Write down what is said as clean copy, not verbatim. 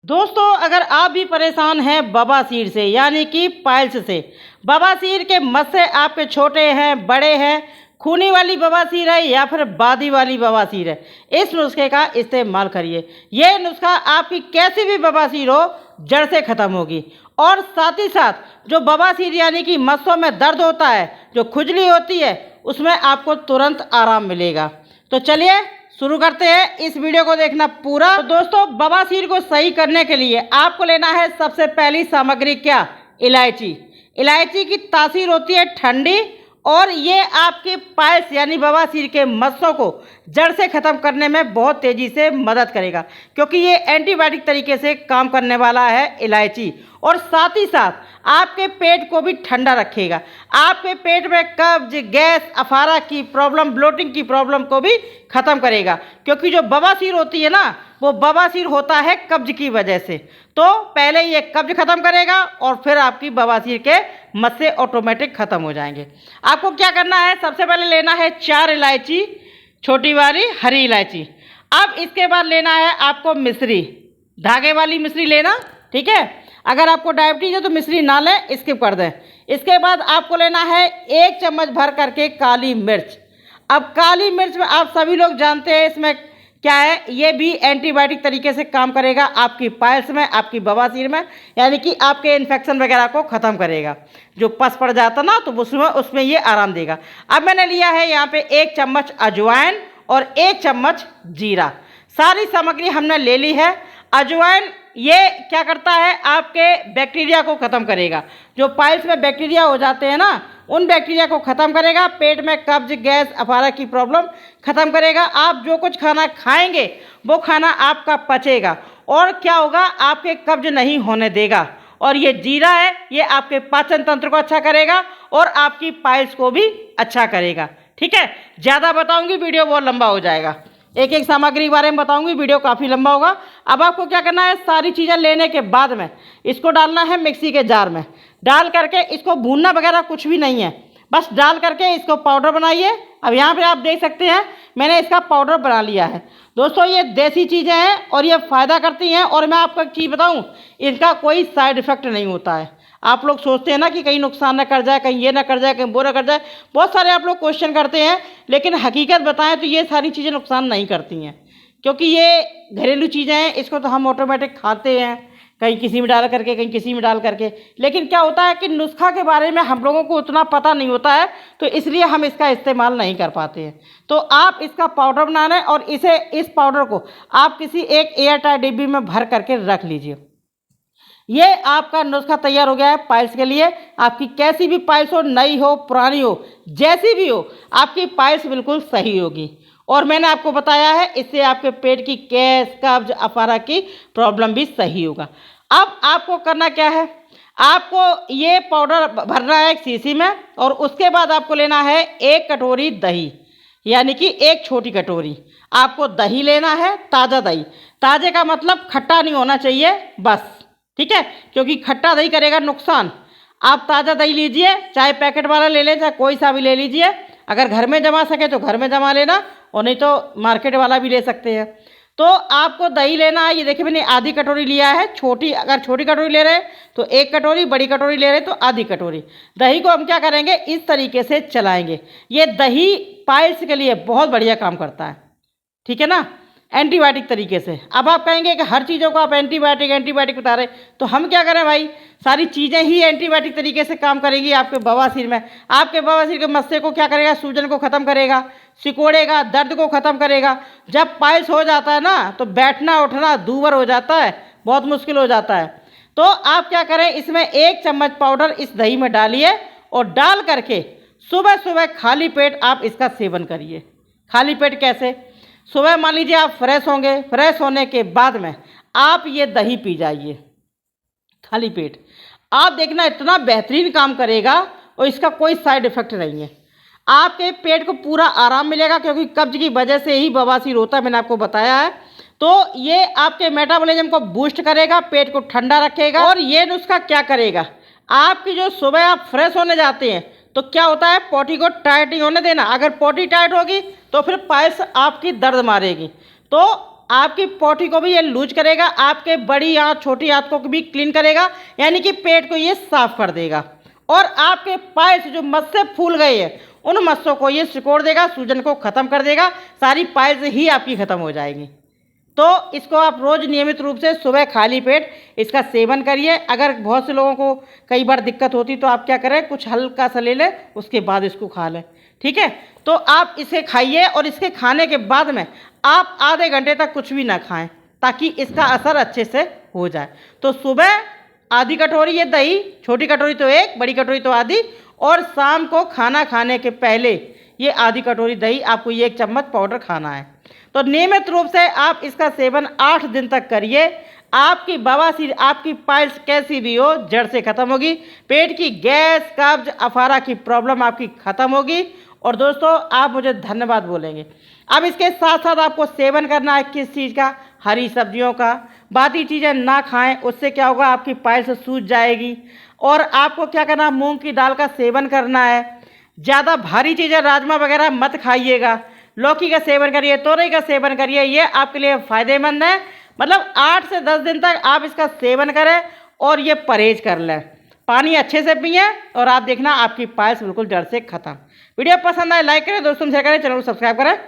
दोस्तों, अगर आप भी परेशान हैं बवासीर से यानी कि पाइल्स से, बवासीर के मस्से आपके छोटे हैं, बड़े हैं, खूनी वाली बवासीर है या फिर बादी वाली बवासीर है, इस नुस्खे का इस्तेमाल करिए। ये नुस्खा आपकी कैसी भी बवासीर हो जड़ से ख़त्म होगी। और साथ ही साथ जो बवासीर यानी कि मस्सों में दर्द होता है, जो खुजली होती है, उसमें आपको तुरंत आराम मिलेगा। तो चलिए शुरू करते हैं, इस वीडियो को देखना पूरा। तो दोस्तों, बवासीर को सही करने के लिए आपको लेना है सबसे पहली सामग्री क्या? इलायची। इलायची की तासीर होती है ठंडी और ये आपके पाइल्स यानी बवासीर के मस्सों को जड़ से ख़त्म करने में बहुत तेज़ी से मदद करेगा, क्योंकि ये एंटीबायोटिक तरीके से काम करने वाला है इलायची। और साथ ही साथ आपके पेट को भी ठंडा रखेगा। आपके पेट में कब्ज, गैस, अफारा की प्रॉब्लम, ब्लोटिंग की प्रॉब्लम को भी ख़त्म करेगा, क्योंकि जो बवासीर होती है ना, वो बवासीर होता है कब्ज की वजह से। तो पहले ये कब्ज ख़त्म करेगा और फिर आपकी बवासीर के मस्से ऑटोमेटिक ख़त्म हो जाएंगे। आपको क्या करना है? सबसे पहले लेना है 4 इलायची, छोटी वाली हरी इलायची। अब इसके बाद लेना है आपको मिश्री, धागे वाली मिश्री लेना, ठीक है। अगर आपको डायबिटीज़ है तो मिश्री ना लें, स्किप कर दें। इसके बाद आपको लेना है 1 चम्मच भर करके काली मिर्च। अब काली मिर्च में आप सभी लोग जानते हैं इसमें क्या है, ये भी एंटीबायोटिक तरीके से काम करेगा आपकी पाइल्स में, आपकी बवासीर में, यानी कि आपके इन्फेक्शन वगैरह को ख़त्म करेगा। जो पस पड़ जाता ना, तो उसमें ये आराम देगा। अब मैंने लिया है यहाँ पे 1 चम्मच अजवाइन और 1 चम्मच जीरा। सारी सामग्री हमने ले ली है। अजवाइन ये क्या करता है? आपके बैक्टीरिया को ख़त्म करेगा। जो पाइल्स में बैक्टीरिया हो जाते हैं ना, उन बैक्टीरिया को ख़त्म करेगा। पेट में कब्ज, गैस, अफारा की प्रॉब्लम ख़त्म करेगा। आप जो कुछ खाना खाएंगे वो खाना आपका पचेगा और क्या होगा, आपके कब्ज नहीं होने देगा। और ये जीरा है, ये आपके पाचन तंत्र को अच्छा करेगा और आपकी पाइल्स को भी अच्छा करेगा, ठीक है। ज़्यादा बताऊंगी वीडियो बहुत लंबा हो जाएगा, एक एक सामग्री के बारे में बताऊंगी, वीडियो काफ़ी लंबा होगा। अब आपको क्या करना है? सारी चीज़ें लेने के बाद में इसको डालना है मिक्सी के जार में। डाल करके इसको भूनना वगैरह कुछ भी नहीं है, बस डाल करके इसको पाउडर बनाइए। अब यहाँ पे आप देख सकते हैं मैंने इसका पाउडर बना लिया है। दोस्तों, ये देसी चीज़ें हैं और ये फ़ायदा करती हैं। और मैं आपको एक चीज़ बताऊँ, इनका कोई साइड इफ़ेक्ट नहीं होता है। आप लोग सोचते हैं ना कि कहीं नुकसान न कर जाए, कहीं ये ना कर जाए, कहीं वो ना कर जाए, बहुत सारे आप लोग क्वेश्चन करते हैं, लेकिन हकीकत बताएं तो ये सारी चीज़ें नुकसान नहीं करती हैं, क्योंकि ये घरेलू चीज़ें हैं। इसको तो हम ऑटोमेटिक खाते हैं, कहीं किसी में डाल करके, कहीं किसी में डाल करके। लेकिन क्या होता है कि नुस्खा के बारे में हम लोगों को उतना पता नहीं होता है, तो इसलिए हम इसका इस्तेमाल नहीं कर पाते हैं। तो आप इसका पाउडर बना लें और इस पाउडर को आप किसी एक एयर टाइट डिब्बी में भर करके रख लीजिए। ये आपका नुस्खा तैयार हो गया है पाइल्स के लिए। आपकी कैसी भी पाइल्स हो, नई हो, पुरानी हो, जैसी भी हो, आपकी पाइल्स बिल्कुल सही होगी। और मैंने आपको बताया है इससे आपके पेट की गैस, कब्ज, अफारा की प्रॉब्लम भी सही होगा। अब आपको करना क्या है? आपको ये पाउडर भरना है एक शीशी में और उसके बाद आपको लेना है 1 कटोरी दही, यानी कि 1 छोटी कटोरी आपको दही लेना है। ताज़ा दही, ताज़े का मतलब खट्टा नहीं होना चाहिए बस, ठीक है, क्योंकि खट्टा दही करेगा नुकसान। आप ताज़ा दही लीजिए, चाहे पैकेट वाला ले लें, चाहे कोई सा भी ले लीजिए। अगर घर में जमा सके तो घर में जमा लेना, और नहीं तो मार्केट वाला भी ले सकते हैं। तो आपको दही लेना है, ये देखिए मैंने आधी कटोरी लिया है। अगर छोटी कटोरी ले रहे हैं तो 1 कटोरी, बड़ी कटोरी ले रहे हैं तो आधी कटोरी। दही को हम क्या करेंगे? इस तरीके से चलाएँगे। ये दही पाइल्स के लिए बहुत बढ़िया काम करता है, ठीक है ना, एंटीबायोटिक तरीके से। अब आप कहेंगे कि हर चीज़ों को आप एंटीबायोटिक बता रहे, तो हम क्या करें भाई? सारी चीज़ें ही एंटीबायोटिक तरीके से काम करेंगी आपके बवासीर में। आपके बवासीर के मस्से को क्या करेगा? सूजन को ख़त्म करेगा, सिकोड़ेगा, दर्द को ख़त्म करेगा। जब पाइल्स हो जाता है ना, तो बैठना उठना दूभर हो जाता है, बहुत मुश्किल हो जाता है। तो आप क्या करें? इसमें 1 चम्मच पाउडर इस दही में डालिए और डाल करके सुबह सुबह खाली पेट आप इसका सेवन करिए। खाली पेट कैसे? सुबह मान लीजिए आप फ्रेश होंगे, फ्रेश होने के बाद में आप ये दही पी जाइए खाली पेट। आप देखना इतना बेहतरीन काम करेगा और इसका कोई साइड इफ़ेक्ट नहीं है। आपके पेट को पूरा आराम मिलेगा, क्योंकि कब्ज की वजह से ही बवासीर होता है, मैंने आपको बताया है। तो ये आपके मेटाबॉलिज्म को बूस्ट करेगा, पेट को ठंडा रखेगा। और ये नुस्खा क्या करेगा? आपकी जो सुबह आप फ्रेश होने जाते हैं तो क्या होता है? पॉटी को टाइट नहीं होने देना। अगर पॉटी टाइट होगी तो फिर पाइल्स आपकी दर्द मारेगी। तो आपकी पॉटी को भी ये लूज करेगा, आपके बड़ी आंत छोटी आंत को भी क्लीन करेगा, यानी कि पेट को ये साफ कर देगा। और आपके पाइल्स जो मस्से फूल गए हैं उन मस्सों को ये सिकोड़ देगा, सूजन को ख़त्म कर देगा, सारी पाइल्स ही आपकी ख़त्म हो जाएगी। तो इसको आप रोज़ नियमित रूप से सुबह खाली पेट इसका सेवन करिए। अगर बहुत से लोगों को कई बार दिक्कत होती तो आप क्या करें, कुछ हल्का सा ले लें, उसके बाद इसको खा लें, ठीक है। तो आप इसे खाइए और इसके खाने के बाद में आप आधे घंटे तक कुछ भी ना खाएं, ताकि इसका असर अच्छे से हो जाए। तो सुबह आधी कटोरी ये दही, छोटी कटोरी तो एक, बड़ी कटोरी तो आधी, और शाम को खाना खाने के पहले ये आधी कटोरी दही आपको ये 1 चम्मच पाउडर खाना है। तो नियमित रूप से आप इसका सेवन 8 दिन तक करिए। आपकी बवासीर, आपकी पाइल्स कैसी भी हो, जड़ से ख़त्म होगी। पेट की गैस, कब्ज, अफारा की प्रॉब्लम आपकी ख़त्म होगी। और दोस्तों आप मुझे धन्यवाद बोलेंगे। अब इसके साथ साथ आपको सेवन करना है किस चीज़ का, हरी सब्जियों का। बाकी चीज़ें ना खाएं, उससे क्या होगा, आपकी पाइल्स सूज जाएगी। और आपको क्या करना है, मूंग की दाल का सेवन करना है। ज़्यादा भारी चीज़ें राजमा वगैरह मत खाइएगा। लौकी का सेवन करिए, तोरई का सेवन करिए, ये आपके लिए फ़ायदेमंद है। मतलब 8 से 10 दिन तक आप इसका सेवन करें और ये परहेज कर लें। पानी अच्छे से पिएं और आप देखना आपकी पाइल्स बिल्कुल जड़ से ख़त्म। वीडियो पसंद आए लाइक करें, दोस्तों शेयर करें, चैनल को सब्सक्राइब करें।